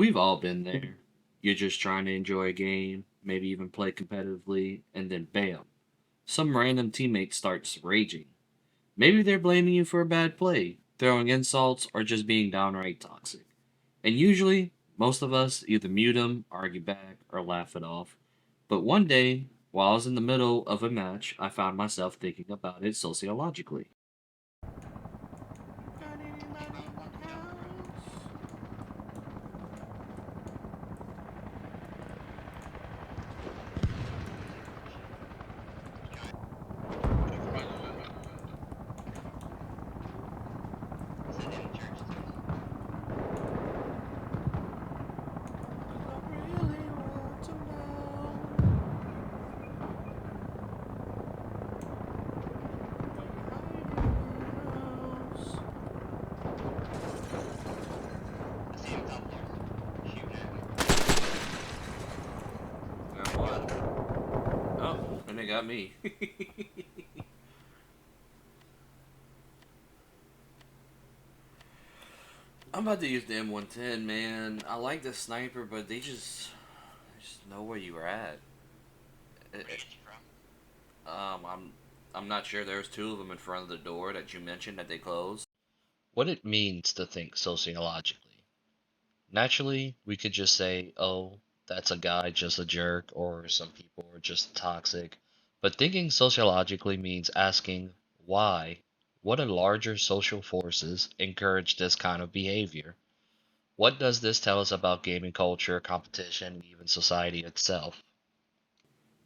We've all been there. You're just trying to enjoy a game, maybe even play competitively, and then bam, some random teammate starts raging. Maybe they're blaming you for a bad play, throwing insults, or just being downright toxic. And usually, most of us either mute them, argue back, or laugh it off. But one day, while I was in the middle of a match, I found myself thinking about it sociologically. Got anybody in the house? Cause I really want to know. Why you hiding in the house? Got what? Oh, and it got me. I'm about to use the M110, man. I like the sniper, but they just know where you were at. It- it- I'm not sure. There's two of them in front of the door that you mentioned that they closed. What it means to think sociologically. Naturally, we could just say, oh, that's a guy just a jerk, or some people are just toxic. But thinking sociologically means asking why. What are larger social forces encourage this kind of behavior? What does this tell us about gaming culture, competition, and even society itself?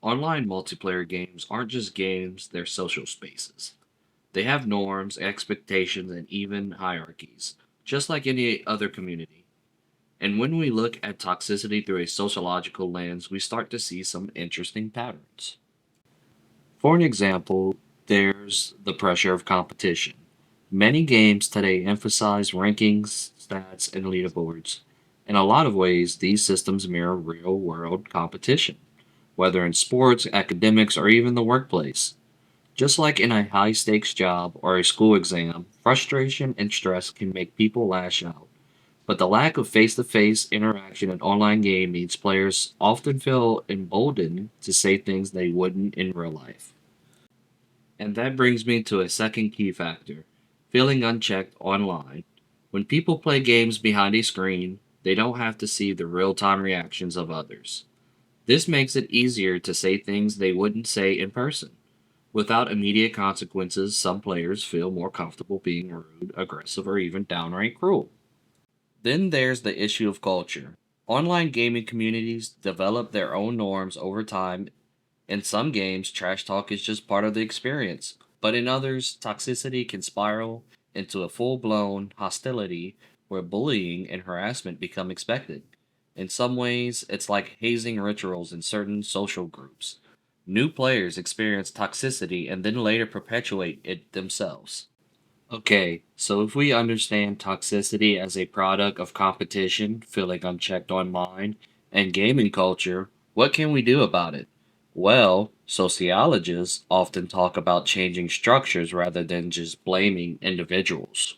Online multiplayer games aren't just games, they're social spaces. They have norms, expectations, and even hierarchies, just like any other community. And when we look at toxicity through a sociological lens, we start to see some interesting patterns. For an example, there's the pressure of competition. Many games today emphasize rankings, stats, and leaderboards. In a lot of ways, these systems mirror real world competition, whether in sports, academics, or even the workplace. Just like in a high stakes job or a school exam, frustration and stress can make people lash out. But the lack of face to face interaction in online game means players often feel emboldened to say things they wouldn't in real life. And that brings me to a second key factor feeling unchecked online. When people play games behind a screen, they don't have to see the real time reactions of others. This makes it easier to say things they wouldn't say in person. Without immediate consequences, some players feel more comfortable being rude, aggressive, or even downright cruel. Then there's the issue of culture. Online gaming communities develop their own norms over time. In some games, trash talk is just part of the experience, but in others, toxicity can spiral into a full blown hostility where bullying and harassment become expected. In some ways, it's like hazing rituals in certain social groups. New players experience toxicity and then later perpetuate it themselves. Okay, so if we understand toxicity as a product of competition, feeling unchecked online, and gaming culture, what can we do about it? Well, sociologists often talk about changing structures rather than just blaming individuals.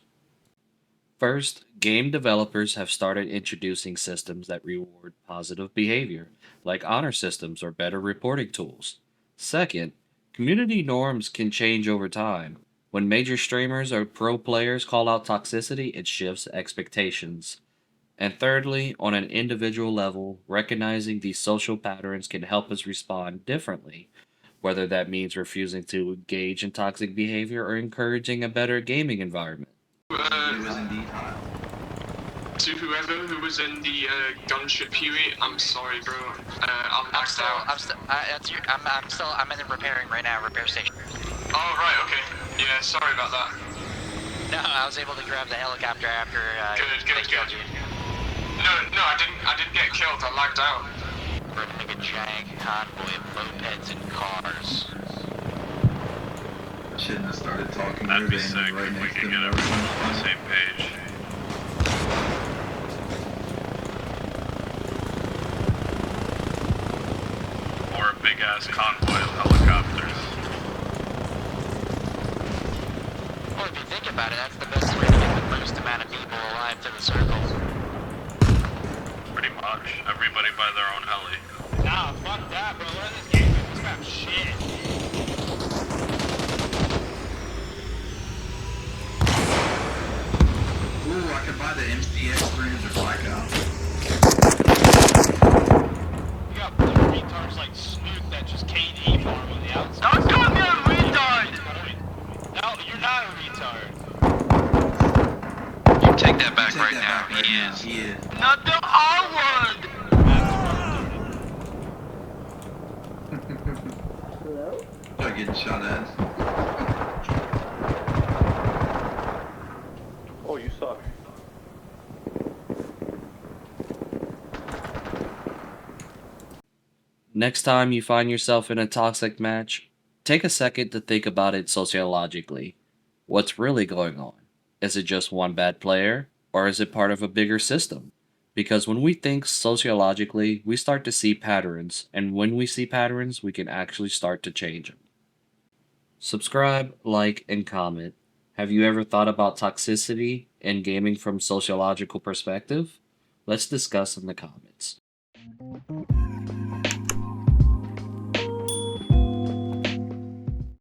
First, game developers have started introducing systems that reward positive behavior, like honor systems or better reporting tools. Second, community norms can change over time. When major streamers or pro players call out toxicity, it shifts expectations. And thirdly, on an individual level, recognizing these social patterns can help us respond differently, whether that means refusing to engage in toxic behavior or encouraging a better gaming environment. To whoever who was in the gunship Huey, I'm sorry, bro. I'm maxed out. I'm in the repairing right now, repair station. Oh, right, okay. Yeah, sorry about that. No, I was able to grab the helicopter after Good. I didn't get killed. I lagged out. We're like a giant convoy of mopeds and cars. Shouldn't have started talking. That'd be sick if we could get everyone on the same page. Or a big ass convoy of helicopters. Well, if you think about it, that's the best way to get the most amount of people alive to the circle. much. Everybody buy their own heli. Nah, fuck that, bro. What is this game? This map shit. Ooh, I could buy the MCX 300 blackout. You got blue retards like Snoop that just KD farm on the outside. Don't call me a retard! No, you're not a retard. You take that back Take right that now. back right He now. is. He is. Not the R word! Start getting shot at. Oh, you suck. Next time you find yourself in a toxic match, take a second to think about it sociologically. What's really going on? Is it just one bad player, or is it part of a bigger system? Because when we think sociologically, we start to see patterns, and when we see patterns, we can actually start to change them. Subscribe, like, and comment. Have you ever thought about toxicity in gaming from sociological perspective? Let's discuss in the comments.